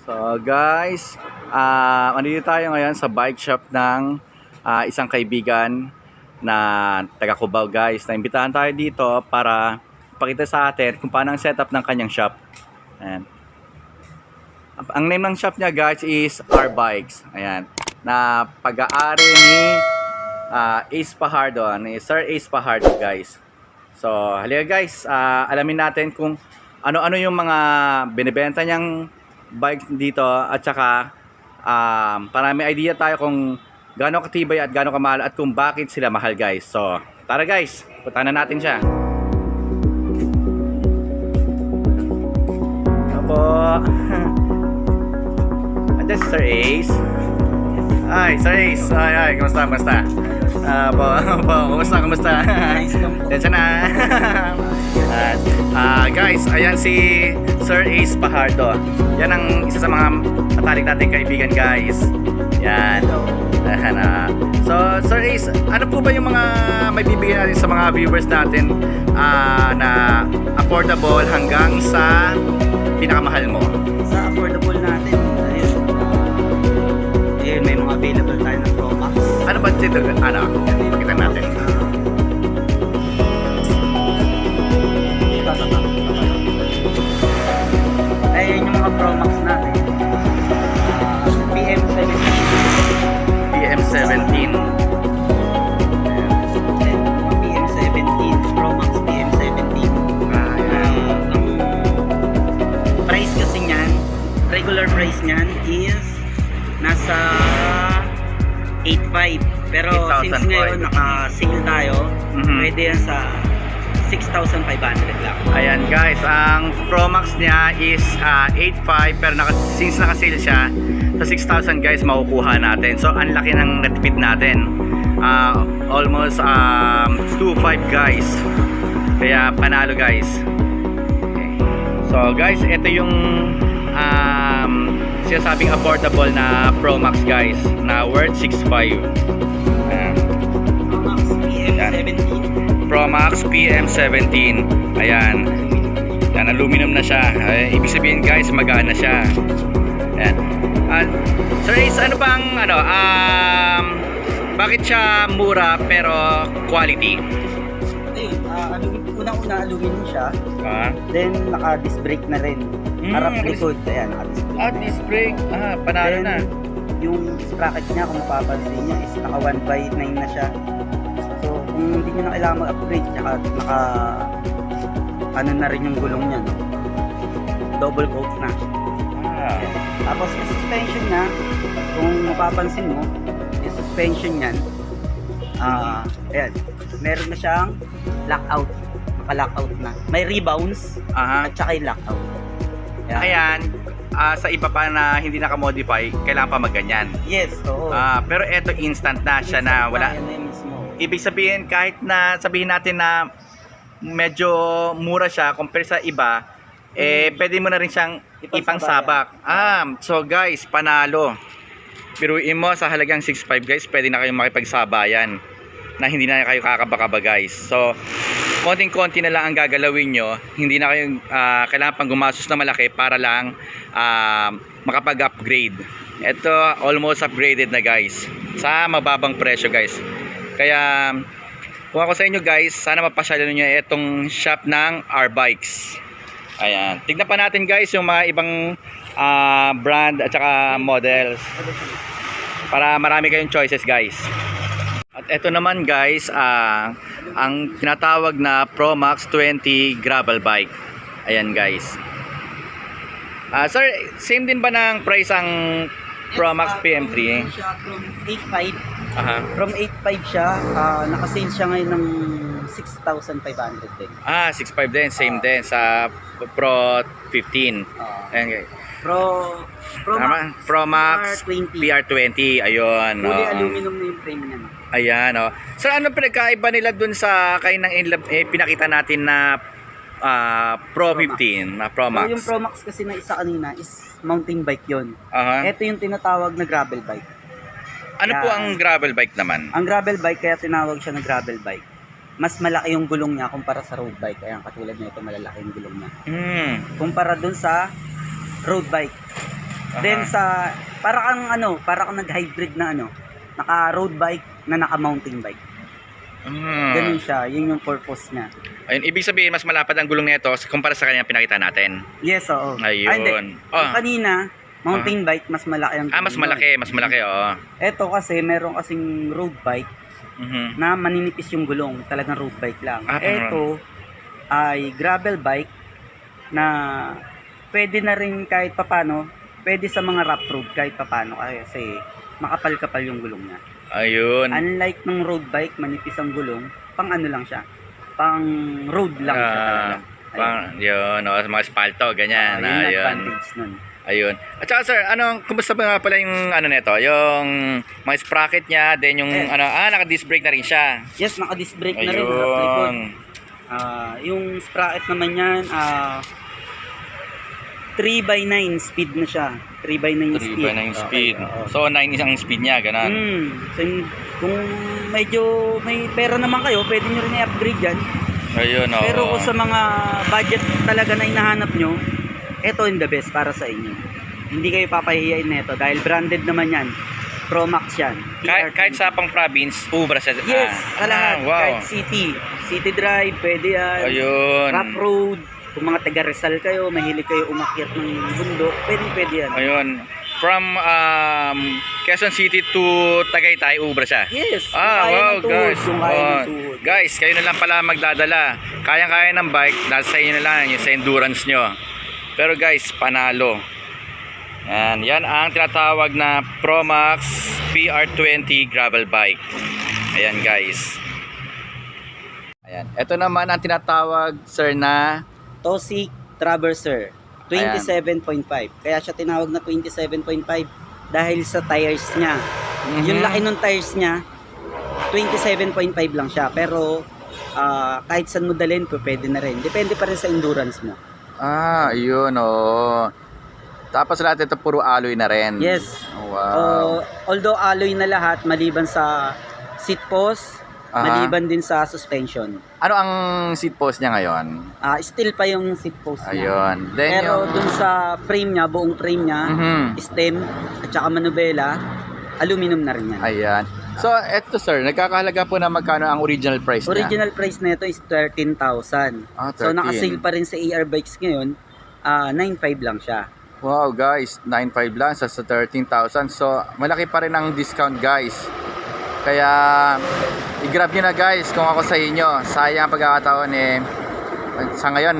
So guys, andito tayo ngayon sa bike shop ng isang kaibigan na taga Cubao guys. Naimbitahan tayo dito para pakita sa atin kung paano ang setup ng kanyang shop. Ayan. Ang name ng shop niya guys is R Bikes. Ayan. Na pag-aari ni Ace Pajardo, ni Sir Ace Pajardo guys. So halika guys, alamin natin kung ano-ano yung mga binibenta niyang bikes dito at saka para may idea tayo kung gaano katibay at gaano kamahal at kung bakit sila mahal guys. So tara guys, puntahan na natin siya. Opo. Andiyan si Sir Ace. Ay, Sir Ace. Ay, kumusta? Kumusta? Diyan na. Guys, ayan si Sir Ace Pajardo. Yan ang isa sa mga matalik nating kaibigan guys. Yan. So, Sir Ace, ano po ba yung mga may bibigyan natin sa mga viewers natin na affordable hanggang sa pinakamahal mo? Sa affordable natin, may mga available tayo ng Pro Max. Ano ba dito? Pakita natin. Ayun yung mga Pro Max natin. PM17. PM17, Pro Max PM17. Ang price kasi niyan, regular price niyan is nasa 8,500. Pero 8,500. since ngayon naka-sale tayo, pwede yan sa 6,500 lang. Ayan guys, ang Pro Max niya is 8,500 pero since naka-sale siya sa 6,000 guys makukuha natin. So ang laki ng natipid natin. Almost 2,500 guys. Kaya panalo guys. Okay. So guys, ito yung sinasabing affordable na Pro Max guys na worth 6,500. Pro Max PM17. Pro Max PM17. Ayan. Yan, aluminum na siya. Ibig sabihin guys, magaan na siya. Ayan. Sir Ace, ano bang bakit siya mura pero quality? Unang-una aluminum siya. Then naka-disc brake na rin. Harap likod. Ayan, naka-disc brake. Disc brake. Panalo then, na. Yung sprocket niya, kung mapapansin niya, is naka 1/9 na siya. So, kung hindi niyo na kailangan mag-upgrade, tsaka naka ano na rin yung gulong niya, no? Double coat na. Tapos yung suspension niya, kung mapapansin mo, yung suspension niyan, ayan, meron na siyang lockout. Naka-lockout na. May rebounds at saka yung lockout. Ayan. Sa iba pa na hindi naka-modify, kailangan pa magganyan. Yes, oo. Pero eto instant na siya na wala. Ibig sabihin kahit na sabihin natin na medyo mura siya compare sa iba, pwede mo na rin siyang ipangsabak. So guys, panalo. Biruin mo sa halagang 6,500 guys, pwede na kayong makipagsabayan na hindi na kayo kakaba-kaba guys. So konting-konti na lang ang gagalawin nyo, hindi na kayo kailangan pang gumastos na malaki para lang makapag-upgrade. Ito almost upgraded na guys sa mababang presyo guys. Kaya kung ako sa inyo guys, sana mapasyalan niyo itong shop ng R Bikes. Ayan, tignan pa natin guys yung mga ibang brand at saka models para marami kayong choices guys. At ito naman guys, ang tinatawag na Pro Max 20 gravel bike. Ayan guys. Sir, same din ba ng price ang Pro Max PM3? From 8,500. From 8,500 siya, naka-sale siya ngayon ng 6,500 din. 6,500 din, same din sa Pro 15. Ayan guys. Pro Max PR20. Ayun. Fully aluminum na yung frame niya. Ayan, Sir, ano pinagkaiba nila dun sa kayo ng pinakita natin na Pro 15 na Pro Max? So, yung Pro Max kasi na isa kanina is mountain bike yon. Ito yung tinatawag na gravel bike. Ano po ang gravel bike naman? Ang gravel bike, kaya tinawag siya na gravel bike, mas malaki yung gulong niya kumpara sa road bike. Ayan, katulad nito, malalaki yung gulong niya. Kumpara dun sa road bike. Then para kang nag-hybrid na naka road bike na naka mountain bike. Ganun siya, yun yung purpose niya. Ayun, ibig sabihin mas malapad ang gulong nito kumpara sa kanya pinakita natin. Yes, oo. Ayun. Yung kanina, mountain bike, mas malaki ang gulong. Mas malaki, oo. Ito kasi, meron kasing road bike na maninipis yung gulong, talagang road bike lang. Ito ay gravel bike na pwede na rin kahit papano, pwede sa mga rough road kahit papano kasi makapal-kapal yung gulong niya. Ayun. Unlike ng road bike, manipis ang gulong, pang lang siya. Pang road lang siya talaga. Yun, mga espalto, ganyan. Yun yung advantage nun. Ayun. At saka sir, kumusta ba pala yung nito? Yung mga sprocket niya, then yung naka-disc brake na rin siya. Yes, naka-disc brake na rin. Harap likod. Yung sprocket naman yan, 3x9 speed na siya. 3x9 speed. 3x9 speed. So 9 isang speed niya, ganun. So, kung medyo may pera naman kayo, pwede nyo rin i-upgrade yan. Ayun, oo. Pero kung sa mga budget talaga na hinahanap nyo, ito yung the best para sa inyo. Hindi kayo papahihiyain nito dahil branded naman yan. Pro Max yan. Kahit sa pang province, ubra siya. Yes, lahat. Wow. Kahit city drive, pwede yan. Ayun. Rough road. Kung mga taga Rizal kayo, mahilig kayo umakyat ng bundok, pwede yan. Ayun. From Quezon City to Tagaytay, ubra siya. Yes. Wow, guys. Tuhod. Guys, kayo na lang pala magdadala. Kayang-kaya ng bike, nasa inyo na lang, yung sa endurance nyo. Pero guys, panalo. Yan ang tinatawag na Pro Max PR20 gravel bike. Ayan guys. Ayan. Ito naman ang tinatawag sir na Tossic Traverser 27.5. Kaya siya tinawag na 27.5 dahil sa tires niya. Yung laki ng tires niya 27.5 lang siya. Pero kahit saan mo dalhin, pwede na rin. Depende pa rin sa endurance mo. yun Tapos lahat ito puro alloy na rin. Yes. Wow. Although alloy na lahat, maliban sa seat post, maliban din sa suspension. Ano ang seat post niya ngayon? Steel pa yung seat post niya. Ayun. Then pero dun sa frame niya, buong frame niya, stem at saka manubela, aluminum na rin yan. Ayan. So, eto sir, nagkakahalaga po na magkano ang original price niya? Original price nito is 13,000. 13. So, naka-sale pa rin sa AR Bikes ngayon, 9,500 lang siya. Wow guys, 9,500 lang sa 13,000. So, malaki pa rin ang discount guys. Kaya, i-grab nyo na guys kung ako sa inyo. Sayang ang pagkakataon sa ngayon,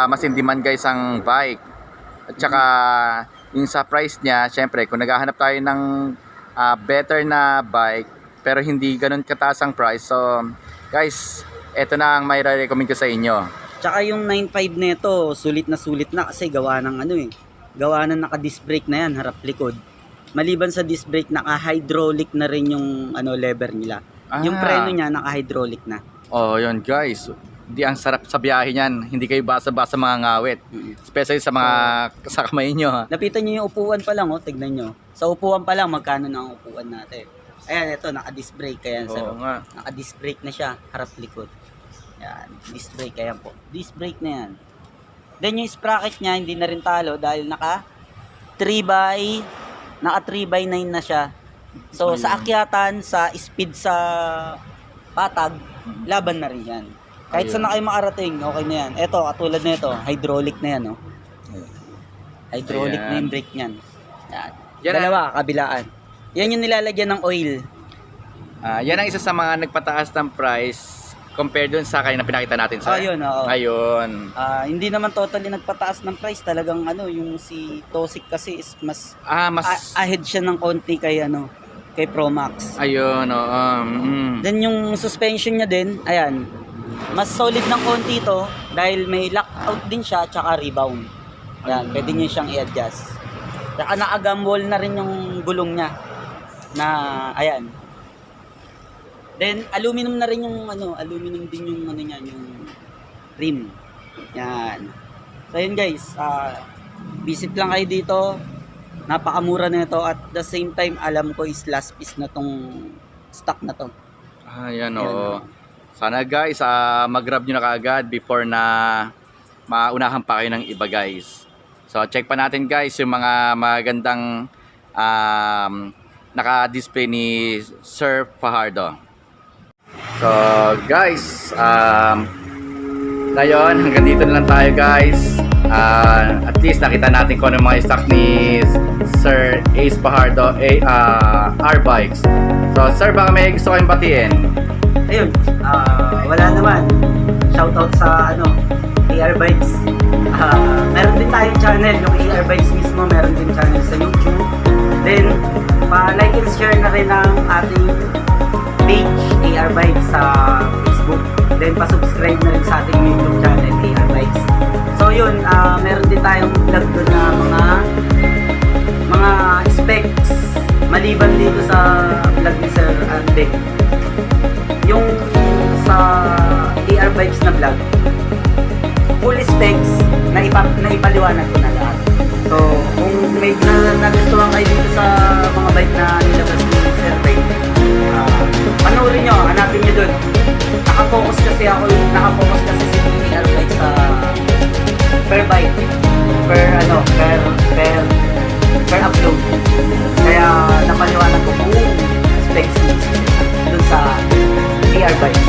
mas in demand guys ang bike. At saka, yung sa price niya, syempre, kung naghahanap tayo ng better na bike, pero hindi ganun kataas ang price. So, guys, eto na ang may recommend ko sa inyo. Tsaka yung 9.5 nito, sulit na kasi gawa ng gawa ng naka-disc brake na yan, harap likod. Maliban sa disc brake, naka-hydraulic na rin yung lever nila. Yung preno niya, naka-hydraulic na. Yun guys. Hindi ang sarap sa biyahe niyan. Hindi kayo basa-basa mga ngawit. Especially sa mga sa kamay nyo. Lapitan nyo yung upuan pa lang, tignan nyo. Sa upuan pa lang, magkano na ang upuan natin. Ayan, ito, naka-disc brake. Ayan, nga. naka-disc brake na siya, harap likod. Ayan, disc brake, ayan po. Disc brake na yan. Then yung sprocket niya, hindi na rin talo dahil naka 3x9 na siya. So, sa akyatan, sa speed sa patag, laban na rin yan. Kahit saan na kayo makarating, okay na yan. Ito, katulad na ito, hydraulic na yan, Hydraulic na yung brake niyan. Yan. Dalawa, kabilaan. Yan yung nilalagyan ng oil. Yan ang isa sa mga nagpataas ng price compared dun sa kanina pinakita natin sa. Ayun. Hindi naman totally nagpataas ng price. Talagang yung si Tossic kasi is mas ahead siya ng konti kay Pro Max. Ayun, Then yung suspension niya din, ayan, mas solid ng konti ito dahil may lockout din siya tsaka rebound. Ayan, pwede niyo siyang i-adjust. Saka naka-gumball na rin yung gulong niya na ayan. Then aluminum na rin yung aluminum din yung niya, yung rim. Yan. So yun guys, visit lang kayo dito. Napakamura na ito at the same time alam ko is last piece na tong stock na to. Ayan Sana guys, mag-grab nyo na kaagad before na maunahan pa kayo ng iba guys. So check pa natin guys yung mga magandang naka-display ni Sir Fajardo. So guys, ngayon hanggang dito na lang tayo guys. At least nakita natin kung ano mga stock ni Sir Ace Fajardo, R-Bikes. So sir, baka may gusto kayong batiin? Ayun, wala naman. Shoutout sa AR Bikes. Meron din tayong channel, yung AR Bikes mismo, meron din channel sa YouTube. Then, pa-like and share na rin ang ating page, AR Bikes, sa Facebook. Then, pa-subscribe na rin sa ating YouTube channel, AR Bikes. So, yun, meron din tayong vlog doon na mga specs maliban dito sa vlog ni Sir Ande. Yung sa AR Bikes na vlog, full specs na ipaliwanag ko na lahat. So, kung may nagustuhan kayo dito sa mga bike na nilabas ni Sir Ray, panoorin nyo, hanapin nyo dun. Nakapokus kasi si AR Bikes sa per bike, per upload. Kaya napaliwanag ko kung specs dun sa AR Bikes.